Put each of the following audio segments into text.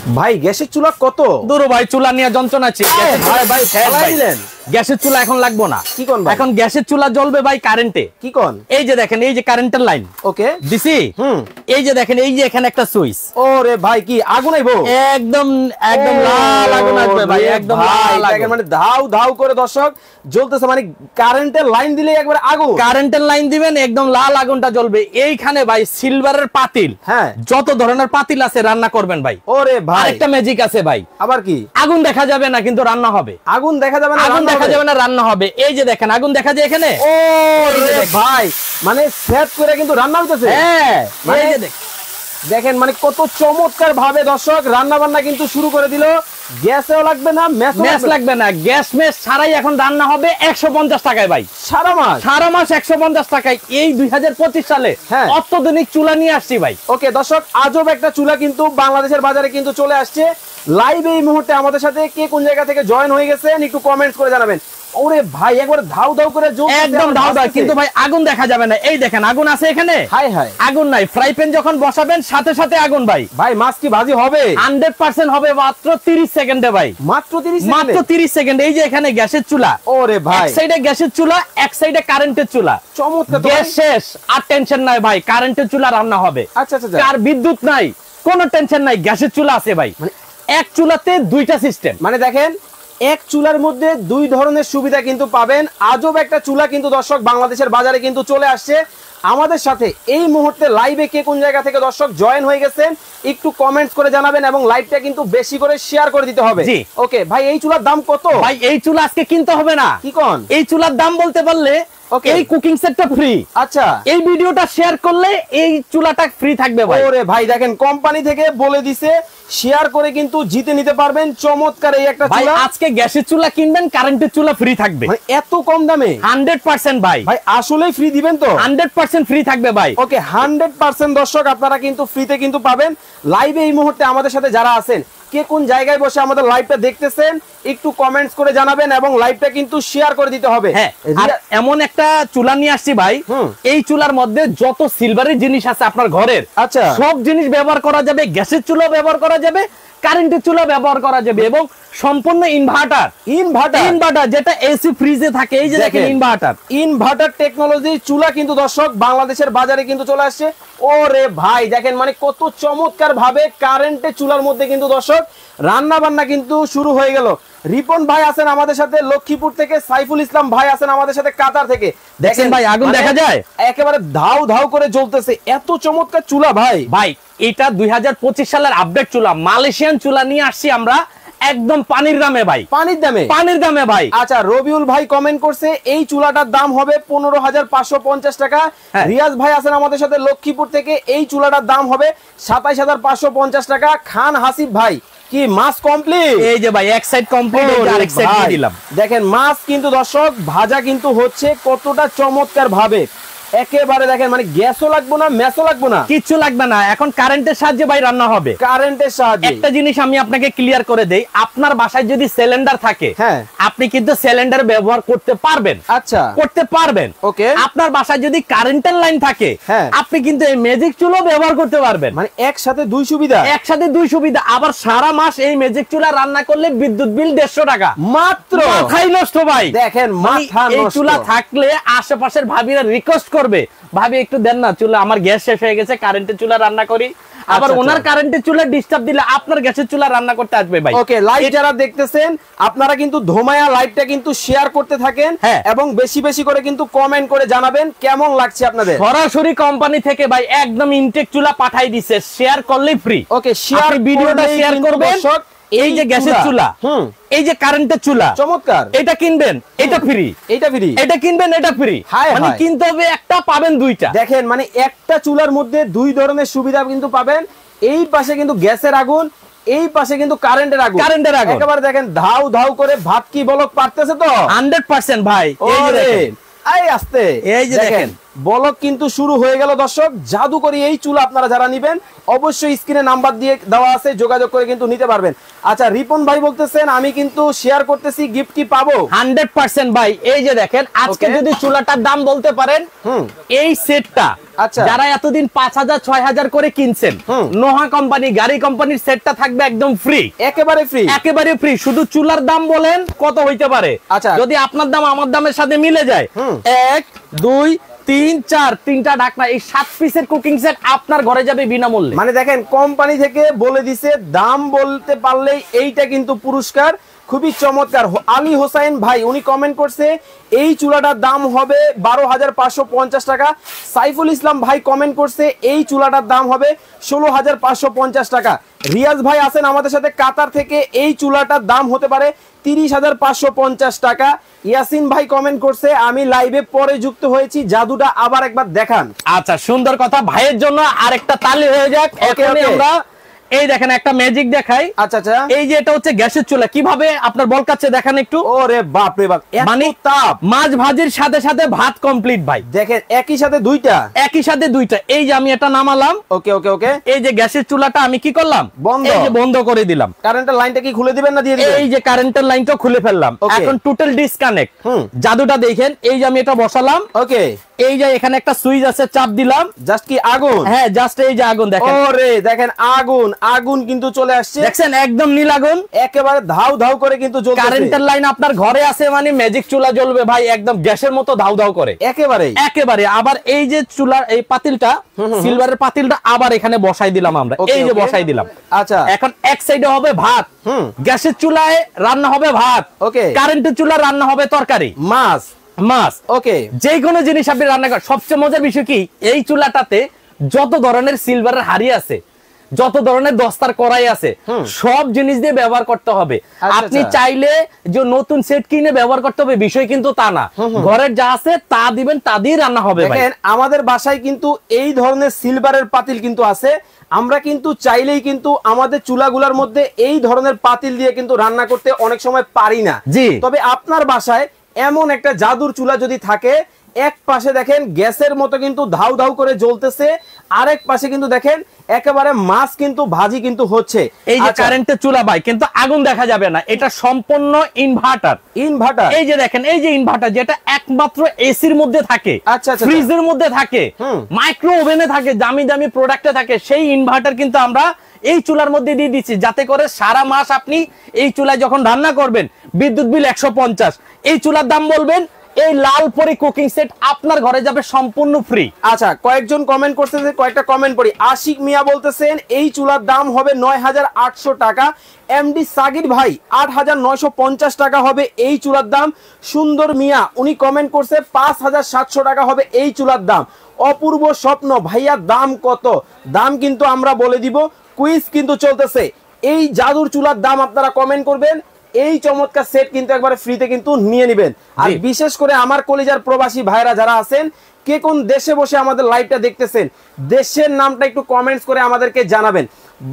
ভাই গ্যাসের চুলা কত দূর ভাই, চুলা নিয়ে যন্ত্রণা আছে ভাই। ভাই দিলেন গ্যাসের চুলা এখন লাগবো না। কি কোন ভাই? এখন গ্যাসের চুলা জ্বলবে ভাই কারেন্টে। কি কোন? এই যে দেখেন, এই যে কারেন্টের লাইন ওকে দিছি। এই যে দেখেন, এই যে এখানে একটা সুইচ। ওরে ভাই কি আগুন আইবো? একদম একদম লাল আগুন আসবে ভাই, একদম লাল আগুন। মানে ধাউ ধাউ করে দর্শক জ্বলতেছে, মানে কারেন্টের লাইন দিলে একবার আগুন। কারেন্টের লাইন দিবেন, একদম লাল আগুনটা জ্বলবে। এইখানে ভাই সিলভারের পাতিল, হ্যাঁ যত ধরনের পাতিল আছে রান্না করবেন ভাই। ওরে ভাই আরেকটা ম্যাজিক আছে ভাই। আবার কি? আগুন দেখা যাবে না কিন্তু রান্না হবে। আগুন দেখা যাবে না, আগুন দেখা যাবে না, রান্না হবে। এই যে দেখেন আগুন দেখা যায় এখানে। ওরে ভাই মানে সেট করে কিন্তু রান্না হইতেছে। হ্যাঁ মানে দেখেন মানে কত চমৎকার ভাবে দর্শক রান্না বান্না কিন্তু শুরু করে দিল। গ্যাসও লাগবে না, মেস লাগবে না, গ্যাস মেস ছাড়াই এখন রান্না হবে 150 টাকায় ভাই। সারা মাস 150 টাকায়। এই 2025 সালে অত্যাধুনিক চুলা নিয়ে আসছি ভাই। ওকে দর্শক, আজব একটা চুলা কিন্তু বাংলাদেশের বাজারে কিন্তু চলে আসছে। লাইভ এই মুহূর্তে আমাদের সাথে কে কোন জায়গা থেকে জয়েন হয়ে গেছেন একটু কমেন্টস করে জানাবেন। ওরে ভাই একবার ধাউ ধাউ করে জ্বলছে, একদম ধাউ ধাউ, কিন্তু ভাই আগুন দেখা যাবে না। এই দেখেন আগুন আছে এখানে। হাই হাই, আগুন নাই। ফ্রাই প্যান যখন বসাবেন সাথে সাথে আগুন ভাই। ভাই মাছ কি ভাজি হবে? 100% হবে মাত্র 30 সেকেন্ডে ভাই। মাত্র 30 সেকেন্ড। এই যে এখানে গ্যাসের চুলা। ওরে ভাই, এক সাইডে গ্যাসের চুলা, এক সাইডে কারেন্টের চুলা। চমৎকার। গ্যাস শেষ, আর টেনশন নাই ভাই, কারেন্টের চুলা রান্না হবে। আচ্ছা আচ্ছা, আর বিদ্যুৎ নাই, কোনো টেনশন নাই, গ্যাসের চুলা আছে ভাই। এক চুলাতে দুইটা সিস্টেম। মানে দেখেন এক চুলার মধ্যে দুই ধরনের সুবিধা কিন্তু পাবেন। আজব একটা চুলা কিন্তু দর্শক বাংলাদেশের বাজারে কিন্তু চলে আসছে। আমাদের সাথে এই মুহূর্তে লাইভে কে কোন জায়গা থেকে দর্শক জয়েন হয়ে গেছেন একটু কমেন্টস করে জানাবেন এবং লাইভটা কিন্তু বেশি করে শেয়ার করে দিতে হবে। ওকে ভাই, এই চুলার দাম কত? ভাই এই চুলা আজকে কিনতে হবে না। কি কোন? এই চুলার দাম বলতে পারলে এই কুকিং সেটটা ফ্রি। আচ্ছা, এই ভিডিওটা শেয়ার করলে এই চুলাটা ফ্রি থাকবে ভাই। ওরে ভাই দেখেন কোম্পানি থেকে বলে দিছে শেয়ার করে কিন্তু জিতে নিতে পারবেন। চমৎকার এই একটা চুলা। আজকে গ্যাসের চুলা কিনবেন, কারেন্টের চুলা ফ্রি থাকবে। মানে এত কম দামে 100% ভাই। ভাই আসলেই ফ্রি দিবেন তো? 100% ফ্রি থাকবে ভাই। ওকে 100% দর্শক আপনারা কিন্তু ফ্রিতে কিন্তু পাবেন। লাইভে এই মুহূর্তে আমাদের সাথে যারা আছেন কে কোন জায়গায় বসে আমাদের লাইভটা দেখতেছেন একটু কমেন্টস করে জানাবেন এবং লাইভটা কিন্তু শেয়ার করে দিতে হবে। হ্যাঁ, আর এমন একটা চুলা নিয়ে আসছি ভাই। এই চুলার মধ্যে যত সিলভারের জিনিস আছে আপনার ঘরের, আচ্ছা সব জিনিস ব্যবহার করা যাবে। গ্যাসের চুলা ব্যবহার করা যাবে, কারেন্টের চুলা ব্যবহার করা যাবে এবং সম্পূর্ণ ইনভার্টার যেটা এসি ফ্রিজে থাকে। এই যে দেখেন ইনভার্টার টেকনোলজি চুলা কিন্তু দর্শক বাংলাদেশের বাজারে কিন্তু চলে আসছে। ওরে ভাই দেখেন মানে কত চমৎকার ভাবে কারেন্টের চুলার মধ্যে কিন্তু দর্শক রান্না বান্না কিন্তু শুরু হয়ে গেল। রিপন ভাই আছেন আমাদের সাথে লক্ষ্মীপুর থেকে, সাইফুল ইসলাম ভাই আছেন আমাদের সাথে কাতার থেকে। দেখেন ভাই আগুন দেখা যায়, একেবারে ধাউ ধাউ করে জ্বলতেছে। এত চমৎকার চুলা ভাই। এটা 2025 সালের আপডেট চুলা, মালয়েশিয়ান চুলা নিয়ে আসছি আমরা একদম পানির দামে ভাই। পানির দামে ভাই। আচ্ছা, রবিউল ভাই কমেন্ট করছে এই চুলাটার দাম হবে 15,550 টাকা। রিয়াজ ভাই আছেন আমাদের সাথে লক্ষ্মীপুর থেকে, এই চুলাটার দাম হবে 27,550 টাকা। খান হাসিব ভাই কি মাছ কমপ্লিট? এই যে ভাই এক সাইড কমপ্লিট, আরেক সাইড দিয়ে দিলাম। দেখেন মাছ কিন্তু দর্শক ভাজা কিন্তু হচ্ছে কতটা চমৎকার ভাবে। একেবারে দেখেন মানে গ্যাসও লাগবে না, মেসও লাগবে না, কিচ্ছু লাগবে না। এখন কারেন্টের সাহায্যে ভাই রান্না হবে। কারেন্টের সাহায্যে। একটা জিনিস আমি আপনাকে ক্লিয়ার করে দেই, আপনার বাসায় যদি সিলিন্ডার থাকে, হ্যাঁ আপনি কিন্তু সিলিন্ডার ব্যবহার করতে পারবেন। আচ্ছা, করতে পারবেন। ওকে। আপনার বাসায় যদি কারেন্টের লাইন থাকে, হ্যাঁ আপনি কিন্তু এই ম্যাজিক চুলা ব্যবহার করতে পারবেন। মানে একসাথে দুই সুবিধা। আবার সারা মাস এই ম্যাজিক চুলা রান্না করলে বিদ্যুৎ বিল 150 টাকা মাত্র। মাথাই নষ্ট ভাই। দেখেন মাথা নষ্ট। এই চুলা থাকলে আশেপাশের ভাবিরা রিকোয়েস্ট করবে, ভাবি একটু দেন না চুলা, আমার গ্যাস শেষ হয়ে গেছে, কারেন্টের চুলা রান্না করি। আবার ওনার কারেন্টের চুলা ডিস্টার্ব দিলে আপনার গ্যাসের চুলা রান্না করতে আসবে ভাই। ওকে, লাইভ যারা দেখতেছেন আপনারা কিন্তু ধোমায়া লাইভটা কিন্তু শেয়ার করতে থাকেন এবং বেশি বেশি করে কিন্তু কমেন্ট করে জানাবেন কেমন লাগছে আপনাদের। সরাসরি কোম্পানি থেকে ভাই একদম ইনটেক চুলা পাঠাই দিছে, শেয়ার করলেই ফ্রি। ওকে, শেয়ার ভিডিওটা শেয়ার করবেন। এই যে গ্যাসের চুলা, এই যে কারেন্টের চুলা, চমৎকার। এটা কিনবেন, এটা ফ্রি, এটা ফ্রি, এটা কিনবেন, এটা ফ্রি। মানে কিনতে হবে একটা, পাবেন দুইটা। দেখেন মানে একটা চুলার মধ্যে দুই ধরনের সুবিধা কিন্তু পাবেন। এই পাশে কিন্তু গ্যাসের আগুন, এই পাশে কিন্তু কারেন্টের আগুন। একেবারে দেখেন ধাউ ধাউ করে ভাত কি বলক পারতেছে তো 100% ভাই। এই যে দেখেন, এই আস্তে, এই যে দেখেন বলক কিন্তু শুরু হয়ে গেল দর্শক। জাদুকরি এই চুলা আপনারা যারা নিবেন অবশ্যই স্ক্রিনে নাম্বার দিয়ে দেওয়া আছে, যোগাযোগ করে কিন্তু নিতে পারবেন। আচ্ছা, রিপন ভাই বলতেছেন আমি কিন্তু শেয়ার করতেছি, গিফট কি পাবো? 100% ভাই। এই যে দেখেন আজকে যদি চুলাটার দাম বলতে পারেন, এই সেটটা আচ্ছা। যারা এতদিন 5000 6000 করে কিনছেন, নোহা কোম্পানি গাড়ি কোম্পানির সেটটা থাকবে একদম ফ্রি, একেবারে ফ্রি, একেবারে ফ্রি। শুধু চুলার দাম বলেন কত হইতে পারে? আচ্ছা, যদি আপনার দাম আমার দামের সাথে মিলে যায়, 1 2 3 4 তিনটা ঢাকনা, এই 7 পিসের কুকিং সেট আপনার ঘরে যাবে বিনামূল্যে। মানে দেখেন কোম্পানি থেকে বলে দিছে, দাম বলতে পারলেই এইটা কিন্তু পুরস্কার। খুবই চমৎকার। আলী হোসাইন ভাই উনি কমেন্ট করছে এই চুলাটার দাম হবে 12,550 টাকা। সাইফুল ইসলাম ভাই কমেন্ট করছে এই চুলাটার দাম হবে 16,550 টাকা। রিয়াজ ভাই আছেন আমাদের সাথে কাতার থেকে, এই চুলাটার দাম হতে পারে 30,550 টাকা। ইয়াসিন ভাই কমেন্ট করছে আমি লাইভে পরে যুক্ত হয়েছি, জাদুটা আবার একবার দেখান। আচ্ছা, সুন্দর কথা। ভাইয়ের জন্য আরেকটা তালি হয়ে যাক। এখনই আমরা এই দেখেন একটা ম্যাজিক দেখাই। আচ্ছা আচ্ছা, এই যে এটা হচ্ছে গ্যাসের চুলা, কিভাবে আপনার বলকাচ্ছে দেখেন একটু। ওরে বাপ রে বাপ, মানে তাপ, মাছ ভাজির সাথে সাথে ভাত কমপ্লিট ভাই। দেখেন একই সাথে দুইটা, একই সাথে দুইটা। এই যে আমি এটা নামালাম, ওকে ওকে ওকে, এই যে গ্যাসের চুলাটা আমি কি করলাম, বন্ধ, এই যে বন্ধ করে দিলাম। কারেন্টের লাইনটা কি খুলে দিবেন না দিয়ে দিবেন? এই যে কারেন্টের লাইনটা খুলে ফেললাম, এখন টোটাল ডিসকানেক্ট। জাদুটা দেখেন, এই যে আমি এটা বসালাম, ওকে, এই যে এখানে একটা সুইচ আছে, চাপ দিলাম, জাস্ট কি আগুন, হ্যাঁ জাস্ট এই যে আগুন দেখেন। ওরে দেখেন আগুন, আগুন কিন্তু চলে আসছে, দেখছেন একদম নীল আগুন, একেবারে ধাউ ধাউ করে কিন্তু জ্বলছে। কারেন্টের লাইন আপনার ঘরে আছে মানে ম্যাজিক চুলা জ্বলবে ভাই, একদম গ্যাসের মতো ধাউ ধাউ করে, একেবারে একেবারে। আবার এই যে চুলার এই পাতিলটা, সিলভারের পাতিলটা আবার এখানে বসাই দিলাম আমরা, এই যে বসাই দিলাম। আচ্ছা, এখন এক সাইডে হবে ভাত, গ্যাসের চুলায় রান্না হবে ভাত, ওকে, কারেন্টের চুলা রান্না হবে তরকারি, মাছ, মাছ, ওকে, যে কোনো জিনিস আপনি রান্না করেন। সবচেয়ে মজার বিষয় কি, এই চুলাটাতে যত ধরনের সিলভারের হাড়ি আছে, যত ধরনের দস্তার কড়াই আছে, সব জিনিস দিয়ে ব্যবহার করতে হবে। আপনি চাইলে যে নতুন সেট কিনে ব্যবহার করতে হবে বিষয় কিন্তু তা না, ঘরের যা আছে তা দিবেন, তা দিয়ে রান্না হবে। দেখেন আমাদের বাসায় কিন্তু এই ধরনের সিলভারের পাতিল কিন্তু আছে, আমরা কিন্তু চাইলেই কিন্তু আমাদের চুলাগুলোর মধ্যে এই ধরনের পাতিল দিয়ে কিন্তু রান্না করতে অনেক সময় পারি না। জি, তবে আপনার বাসায় এমন একটা জাদুর চুলা যদি থাকে, এক পাশে দেখেন গ্যাসের মতো কিন্তু ধাউ ধাউ করে জ্বলতেছে, আরেক পাশে কিন্তু দেখেন একেবারে মাছ কিন্তু ভাজি কিন্তু হচ্ছে। এই যে কারেন্টের চুলা ভাই, কিন্তু আগুন দেখা যাবে না, এটা সম্পূর্ণ ইনভার্টার। ইনভার্টার, এই যে দেখেন, এই যে ইনভার্টার যেটা একমাত্র এসির মধ্যে থাকে, আচ্ছা, ফ্রিজের মধ্যে থাকে, মাইক্রো ওভেনে থাকে, দামি দামি প্রোডাক্টে থাকে, সেই ইনভার্টার কিন্তু আমরা এই চুলার মধ্যে দিয়ে দিচ্ছি, যাতে করে সারা মাস আপনি এই চুলায় যখন রান্না করবেন বিদ্যুৎ বিল 150, এই চুলার দাম বলবেন, এই লাল পরি কুকিং সেট আপনার ঘরে যাবে সম্পূর্ণ ফ্রি। আচ্ছা, কয়েকজন কমেন্ট করতেছে, কয়েকটা কমেন্ট পড়ি। আশিক মিয়া বলতেছেন এই চুলার দাম হবে 9,800 টাকা। এমডি সাগির ভাই 8,950 টাকা হবে এই চুলার দাম। সুন্দর মিয়া উনি কমেন্ট করছে 5,700 টাকা হবে এই চুলার দাম। অপূর্ব স্বপ্ন ভাইয়া দাম কত? দাম কিন্তু আমরা বলে দিব, কুইজ কিন্তু চলতেছে। এই জাদুর চুলার দাম আপনারা কমেন্ট করবেন, এই চমৎকার সেট কিন্তু একবারে ফ্রিতে কিন্তু নিয়ে নেবেন। আর বিশেষ করে আমার কলিজার প্রবাসী ভাইরা যারা আছেন, কে কোন দেশে বসে আমাদের লাইভটা দেখতেছেন, দেশের নামটা একটু কমেন্টস করে আমাদেরকে জানাবেন।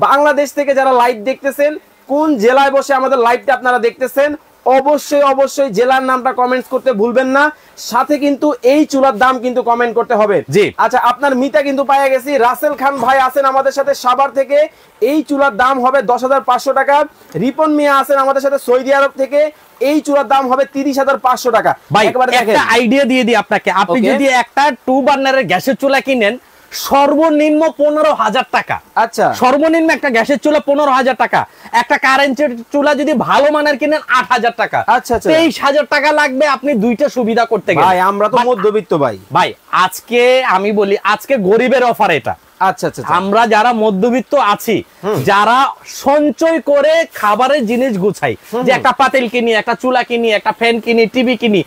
বাংলাদেশ থেকে যারা লাইভ দেখতেছেন, কোন জেলায় বসে আমাদের লাইভটা আপনারা দেখতেছেন, অবশ্যই অবশ্যই জেলার নামটা কমেন্টস করতে ভুলবেন না, সাথে কিন্তু এই চুলার দাম কিন্তু কমেন্ট করতে হবে। জি, আচ্ছা, আপনার মিতা কিন্তু পাইয়া গেছি। রাসেল খান ভাই আছেন আমাদের সাথে সাভার থেকে, এই চুলার দাম হবে 10,500 টাকা। রিপন মিয়া আছেন আমাদের সাথে সৌদি আরব থেকে, এই চুলার দাম হবে 30,500 টাকা। ভাই একটা আইডিয়া দিয়ে দিই আপনাকে, আপনি যদি একটা 2 বার্নারের গ্যাসের চুলা কিনেন সর্বনিম্ন 15,000 টাকা। আচ্ছা, সর্বনিম্ন একটা গ্যাসের চুলা 15,000 টাকা, একটা কারেন্টের চুলা যদি ভালো মানের কিনেন 8,000 টাকা। আচ্ছা, 23,000 টাকা লাগবে আপনি দুইটা সুবিধা করতে গেলে। ভাই আমরা তো মধ্যবিত্ত ভাই। ভাই আজকে আমি বলি, আজকে গরিবের অফার এটা। আচ্ছা আচ্ছা, আমরা যারা মধ্যবিত্ত আছি, যারা সঞ্চয় করে খাবারের জিনিস গুছাই, যে একটা পাতিল কিনি, একটা চুলা কিনি, একটা ফ্যান কিনি, টিভি কিনি,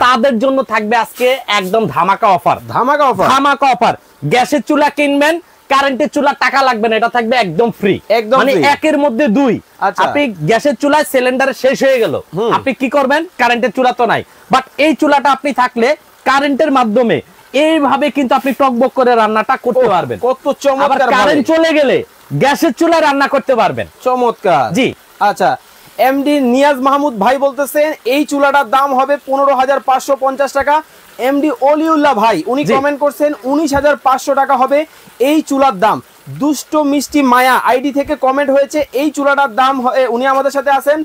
তাদের জন্য থাকবে আজকে একদম ধামাকা অফার। ধামাকা অফার, ধামাকা অফার। গ্যাসের চুলা কিনবেন, কারেন্টের চুলা টাকা লাগবে না, এটা থাকবে একদম ফ্রি, মানে একের মধ্যে দুই। আপনি গ্যাসের চুলায় সিলিন্ডার শেষ হয়ে গেল, আপনি কি করবেন? কারেন্টের চুলা তো নাই, বাট এই চুলাটা আপনি থাকলে কারেন্টের মাধ্যমে এইভাবে কিন্তু আপনি টকবক করে রান্নাটা করতে পারবেন। কত চমৎকার! কারেন্ট চলে গেলে গ্যাসের চুলায় রান্না করতে পারবেন। চমৎকার। জি, আচ্ছা, এমডি নিয়াজ মাহমুদ ভাই বলতেছেন এই চুলাটার দাম হবে 15,550 টাকা। এমডি অলিউল্লাহ ভাই উনি কমেন্ট করছেন 19,500 টাকা হবে এই চুলার দাম। দুষ্ট মিষ্টি মায়া আইডি থেকে কমেন্ট হয়েছে এই চুলাটার দাম, উনি আমাদের সাথে আছেন,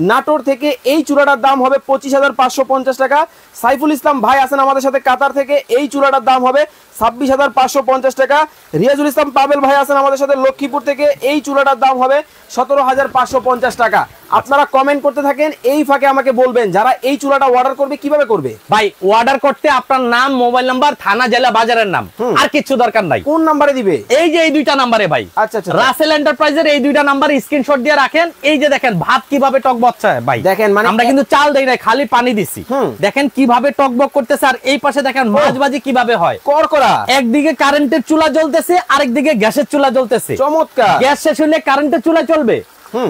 নাটোর থেকে এই চুলাটার দাম হবে 25,550 টাকা। সাইফুল ইসলাম ভাই আছেন আমাদের সাথে কাতার থেকে, এই চুলাটার দাম হবে 26,550 টাকা। রিয়াজুল ইসলাম পাবেল ভাই আছেন আমাদের সাথে লক্ষ্মীপুর থেকে, এই চুলাটার দাম হবে 17,550 টাকা। আপনারা কমেন্ট করতে থাকেন, এই ফাঁকে আমাকে বলবেন যারা এই চুলাটা অর্ডার করবে কিভাবে করবে। ভাই অর্ডার করতে আপনার নাম, মোবাইল নাম্বার, থানা, জেলা, বাজারের নাম, আর কিছু দরকার নাই। কোন নাম্বারে দিবে? এই যে এই দুইটা নাম্বারে ভাই। আচ্ছা আচ্ছা, রাসেল এন্টারপ্রাইজের এই দুইটা নাম্বার স্ক্রিনশট দিয়ে রাখেন। এই যে দেখেন ভাত কিভাবে টকবকছে ভাই, দেখেন মানে আমরা কিন্তু চাল দেই নাই, খালি পানি দিছি। দেখেন কিভাবে টকবক করতেছে, আর এই পাশে দেখেন মাছবাজি কিভাবে হয় করকরা। একদিকে কারেন্টের চুলা জ্বলতেছে, আরেকদিকে গ্যাসের চুলা জ্বলতেছে। চমৎকার। গ্যাস শেষ হলে কারেন্টের চুলা চলবে,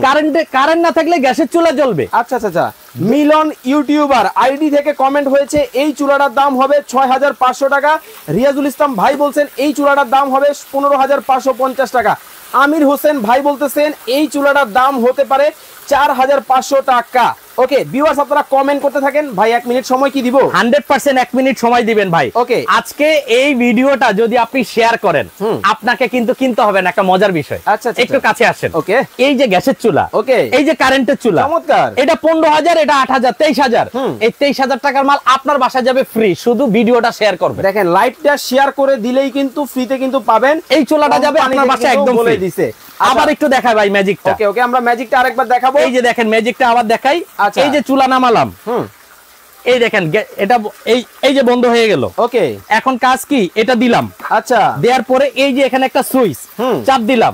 কারেন্ট না থাকলে গ্যাসের চুলা জ্বলবে। আচ্ছা আচ্ছা, মিলন ইউটিউবার আইডি থেকে কমেন্ট হয়েছে এই চুলাটার দাম হবে 6,500 টাকা। রিয়াজুল ইসলাম ভাই বলছেন এই চুলাটার দাম হবে 15,550 টাকা। আমির হোসেন ভাই বলতেছেন এই চুলাটার দাম হতে পারে 4,500 টাকা। ওকে ভিউয়ার্স, আপনারা কমেন্ট করতে থাকেন। ভাই 1 মিনিট সময় কি দিব? 100% 1 মিনিট সময় দিবেন ভাই। ওকে, আজকে এই ভিডিওটা যদি আপনি শেয়ার করেন, আপনাকে কিন্তু কিনতে হবে না। একটা মজার বিষয়, আচ্ছা একটু কাছে আসেন। ওকে, এই যে গ্যাসের চুলা, ওকে, এই যে কারেন্টের চুলা, চমৎকার। এটা 15,000, এটা 8,000, 23,000। এই 23,000 টাকার মাল আপনার বাসায় যাবে ফ্রি, শুধু ভিডিওটা শেয়ার করবেন। দেখেন লাইভটা শেয়ার করে দিলেই কিন্তু ফ্রিতে কিন্তু পাবেন। এই চুলাটা যাবে আপনার বাসায় একদম ফ্রি দিছে। আবার একটু দেখাই ভাই ম্যাজিকটা। ওকে ওকে, আমরা ম্যাজিকটা আরেকবার দেখাবো। এই যে দেখেন ম্যাজিকটা আবার দেখাই। এই যে চুলা নামালাম, এই দেখেন এটা এই যে বন্ধ হয়ে গেল। ওকে, এখন কাজ কি, এটা দিলাম। আচ্ছা, দেওয়ার পরে এই যে এখানে একটা সুইচ চাপ দিলাম,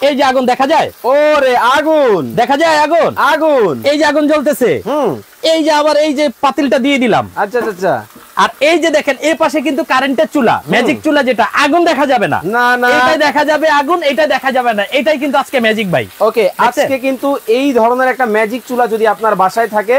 এই যে আগুন দেখা যায়। ওরে আগুন দেখা যায়, আগুন আগুন, এই যে আগুন জ্বলতেছে। এই যে আবার এই যে পাতিলটা দিয়ে দিলাম। আচ্ছা আচ্ছা, আর এই যে দেখেন এই পাশে কিন্তু কারেন্টের চুলা, ম্যাজিক চুলা, যেটা আগুন দেখা যাবে না। না না, এটাই দেখা যাবে আগুন, এটা দেখা যাবে না। এটাই কিন্তু আজকে ম্যাজিক ভাই। ওকে, আজকে কিন্তু এই ধরনের একটা ম্যাজিক চুলা যদি আপনার বাসায় থাকে,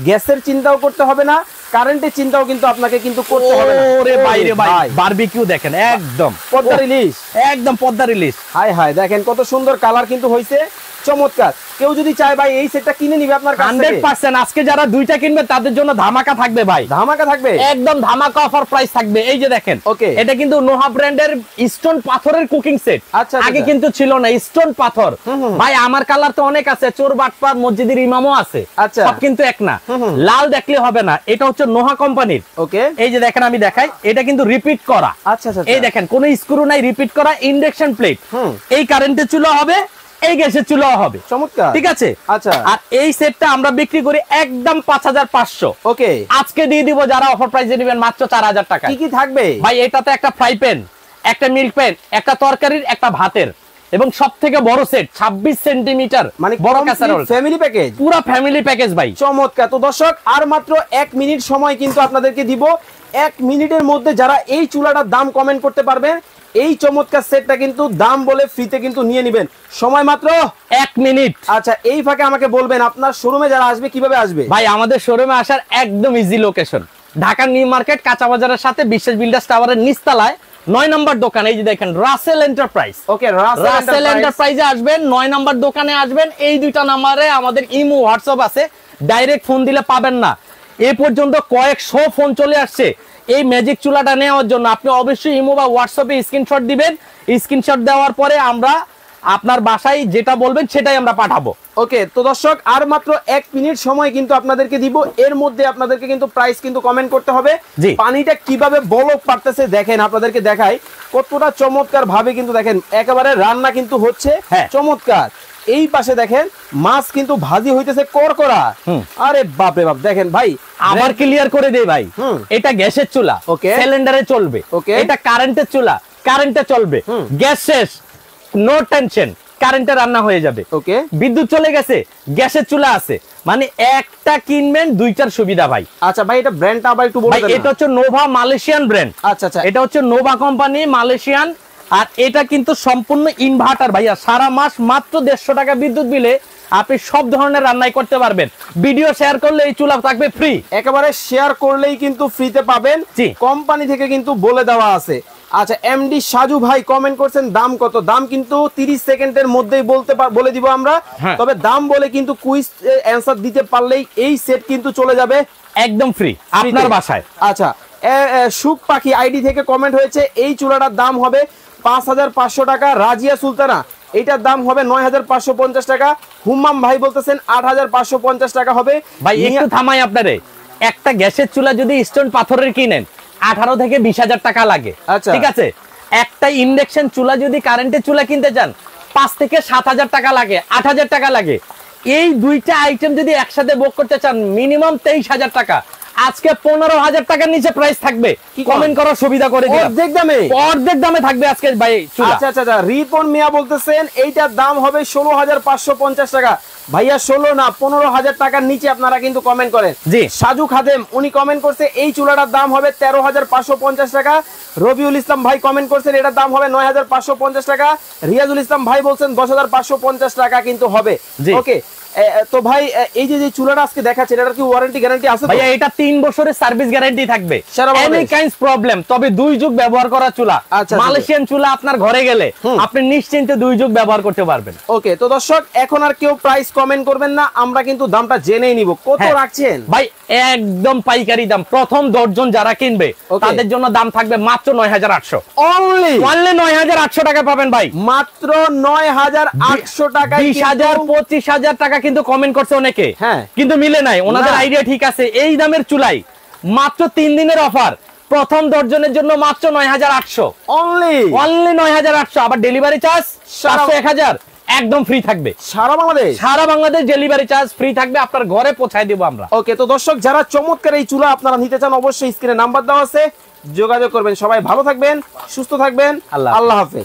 গ্যাসের চিন্তাও করতে হবে না, কারেন্টের চিন্তাও কিন্তু আপনাকে কিন্তু করতে হবে না। ওরে বাইরে ভাই, বারবিকিউ দেখেন একদম পদ্মার ইলিশ, একদম পদ্মার ইলিশ। হাই হাই, দেখেন কত সুন্দর কালার কিন্তু হইছে, চমৎকার। কেউ যদি চায় ভাই এই সেটটা কিনে নিবে আপনার কাছ থেকে 100%। আজকে যারা দুইটা কিনবে তাদের জন্য ধামাকা থাকবে ভাই, ধামাকা থাকবে, একদম ধামাকা অফার প্রাইস থাকবে। এই যে দেখেন, ওকে, এটা কিন্তু নোহা ব্র্যান্ডের স্টোন পাথরের কুকিং সেট। আচ্ছা, আগে কিন্তু ছিল না স্টোন পাথর ভাই। আমার কালার তো অনেক আছে, চোর বাটপার মসজিদের ইমামও আছে, আচ্ছা, সব কিন্তু এক না। লাল দেখলে হবে না, এটা হচ্ছে নোহা কোম্পানির। ওকে, এই যে দেখেন আমি দেখাই, এটা কিন্তু রিপিট করা। আচ্ছা আচ্ছা, এই দেখেন কোনো স্ক্রু নাই, রিপিট করা ইন্ডাকশন প্লেট। এই কারেন্টের চুলা হবে, এই গ্যাসের চুলা হবে, চমৎকার, ঠিক আছে। আচ্ছা, আর এই সেটটা আমরা বিক্রি করি একদম 5,500। ওকে, আজকে দিয়ে দিব যারা অফার প্রাইসে নেবেন মাত্র 4,000 টাকা। কি কি থাকবে ভাই? এটাতে একটা ফ্রাই প্যান, একটা মিল্ক প্যান, একটা তরকারির, একটা ভাতের, এবং সবথেকে বড় সেট 26 সেন্টিমিটার মানে বড় ক্যাসারোল, ফ্যামিলি প্যাকেজ, পুরো ফ্যামিলি প্যাকেজ ভাই। চমৎকার। তো দর্শক আর মাত্র 1 মিনিট সময় কিন্তু আপনাদেরকে দিব। 1 মিনিটের মধ্যে যারা এই চুলাটার দাম কমেন্ট করতে পারবেন, এই চমৎকার সেটটা কিন্তু দাম বলে ফ্রিতে কিন্তু নিয়ে নেবেন। সময় মাত্র 1 মিনিট। আচ্ছা, এই ফাঁকে আমাকে বলবেন আপনার শোরুমে যারা আসবে কিভাবে আসবে? ভাই আমাদের শোরুমে আসার একদম easy location, Dhaka new market কাঁচা বাজারের সাথে বিশ্বাস বিল্ডার্স টাওয়ারের নিচতলায় 9 নম্বর দোকান। এই যে দেখেন রাসেল এন্টারপ্রাইজ। ওকে, রাসেল এন্টারপ্রাইজে আসবেন, 9 নম্বর দোকানে আসবেন। এই দুইটা নাম্বারে আমাদের ইমো হোয়াটসঅ্যাপ আছে, ডাইরেক্ট ফোন দিলে পাবেন না। এই পর্যন্ত কয়েকশো ফোন চলে আসছে এই ম্যাজিক চুলাটা নেওয়ার জন্য। আপনি অবশ্যই ইমো বা হোয়াটসঅ্যাপে স্ক্রিনশট দিবেন। স্ক্রিনশট দেওয়ার পরে আমরা আপনার বাসায় যেটা বলবেন সেটাই আমরা পাঠাবো। ওকে, তো দর্শক আর মাত্র 1 মিনিট সময় কিন্তু আপনাদেরকে দিব। এর মধ্যে আপনাদেরকে কিন্তু প্রাইস কিন্তু কমেন্ট করতে হবে। পানিটা কিভাবে বলক পারতেছে দেখেন, আপনাদেরকে দেখাই কতটা চমৎকার ভাবে কিন্তু দেখেন একেবারে রান্না কিন্তু হচ্ছে, চমৎকার। এই পাশে দেখেন মাছ কিন্তু ভাজি হইতেছে করকরা। আরে বাপ রে বাপ, দেখেন ভাই আবার ক্লিয়ার করে দেই ভাই, এটা গ্যাসের চুলা, ওকে, সিলিন্ডারে চলবে। এটা কারেন্টের চুলা, কারেন্টে চলবে। গ্যাস শেষ, নো টেনশন, কারেন্টে রান্না হয়ে যাবে। ওকে, বিদ্যুৎ চলে গেছে, গ্যাসের চুলা আছে, মানে একটা কিনবেন দুইটার সুবিধা ভাই। আচ্ছা ভাই, এটা ব্র্যান্ডটা আবার একটু বলে দেন। এটা হচ্ছে নোভা, মালয়েশিয়ান ব্র্যান্ড। আচ্ছা আচ্ছা, এটা হচ্ছে নোভা কোম্পানি, মালয়েশিয়ান। আর এটা কিন্তু সম্পূর্ণ ইনভার্টার ভাইয়া। সারা মাস মাত্র 150 টাকা বিদ্যুৎ বিলে আপনি সব ধরনের রান্নাই করতে পারবেন। ভিডিও শেয়ার করলে এই চুলা থাকবে ফ্রি, একেবারে শেয়ার করলেই কিন্তু ফ্রিতে পাবেন। কোম্পানি থেকে কিন্তু বলে দেওয়া আছে। আচ্ছা, এমডি সাজু ভাই কমেন্ট করছেন দাম কত? দাম কিন্তু 30 সেকেন্ডের মধ্যেই বলে দিব আমরা। তবে দাম বলে কিন্তু কুইজ অ্যানসার দিতে পারলেই এই সেট কিন্তু চলে যাবে একদম ফ্রি আপনার বাসায়। আচ্ছা, সুখ পাখি আইডি থেকে কমেন্ট হয়েছে এই চুলাটার দাম হবে 5,500 টাকা। রাজিয়া সুলতানা এটার দাম হবে 9550 টাকা। হুম্মাম ভাই বলতেছেন 8550 টাকা হবে। ভাই একটু থামাই আপনারে, একটা গ্যাসের চুলা যদি স্টোন পাথরের কিনেন 18 থেকে 20,000 টাকা লাগে। আচ্ছা। ঠিক আছে, একটা ইন্ডাকশন চুলা যদি কারেন্টের চুলা কিনতে চান 5 থেকে 7,000 টাকা লাগে, 8,000 টাকা লাগে। এই দুইটা আইটেম যদি একসাথে বুক করতে চান মিনিমাম 23,000 টাকা। আজকে 15,000 টাকার নিচে প্রাইস থাকবে, কমেন্ট করার সুবিধা করে দিলাম। অর্ধেক দামে থাকবে আজকে ভাই চুলা। আচ্ছা আচ্ছা, রিপন মিয়া বলতেছেন এইটার দাম হবে 16,550 টাকা। ভাইয়া 16 না 15,000 টাকার নিচে আপনারা কিন্তু কমেন্ট করেন। জি, সাজু খাদেম উনি কমেন্ট করছে এই চুলাটার দাম হবে 13,550 টাকা। রবিউল ইসলাম ভাই কমেন্ট করছেন এটার দাম হবে 9,550 টাকা। রিয়াজুল ইসলাম ভাই বলছেন 10,550 টাকা কিন্তু হবে। ওকে, তো ভাই এই যে চুলাটা আজকে দেখাচ্ছেন এটার কি ওয়ারেন্টি গ্যারান্টি আছে? ভাইয়া এটা 3 বছরের সার্ভিস গ্যারান্টি থাকবে, এনি কাইন্ডস প্রবলেম। তবে 2 যুগ ব্যবহার করা চুলা, মালয়েশিয়ান চুলা আপনার ঘরে গেলে আপনি নিশ্চিন্তে 2 যুগ ব্যবহার করতে পারবেন। ওকে, তো দর্শক এখন আর কেউ প্রাইস কমেন্ট করবেন না, আমরা কিন্তু দামটা জেনেই নিব। কত রাখছেন ভাই? একদম পাইকারি দাম, প্রথম 10 জন যারা কিনবে তাদের জন্য দাম থাকবে মাত্র 9,800। অনলি 9,800 টাকা পাবেন ভাই, মাত্র 9,800 টাকা। 20,000 25,000 টাকা কিন্তু কমেন্ট করছে অনেকে, হ্যাঁ, কিন্তু মিলে নাই। ওনাদের আইডিয়া ঠিক আছে। এই দামের চুলাই মাত্র 3 দিনের অফার, প্রথম 10 জনের জন্য মাত্র 9,800। অনলি 9,800। আবার ডেলিভারি চার্জ 500-1000 একদম ফ্রি থাকবে। সারা বাংলাদেশ ডেলিভারি চার্জ ফ্রি থাকবে, আপনার ঘরে পৌঁছায় দেব আমরা। ওকে, তো দর্শক যারা চমৎকার এই চুলা আপনারা নিতে চান অবশ্যই স্ক্রিনে নাম্বার দেওয়া আছে, যোগাযোগ করবেন। সবাই ভালো থাকবেন, সুস্থ থাকবেন, আল্লাহ হাফেজ।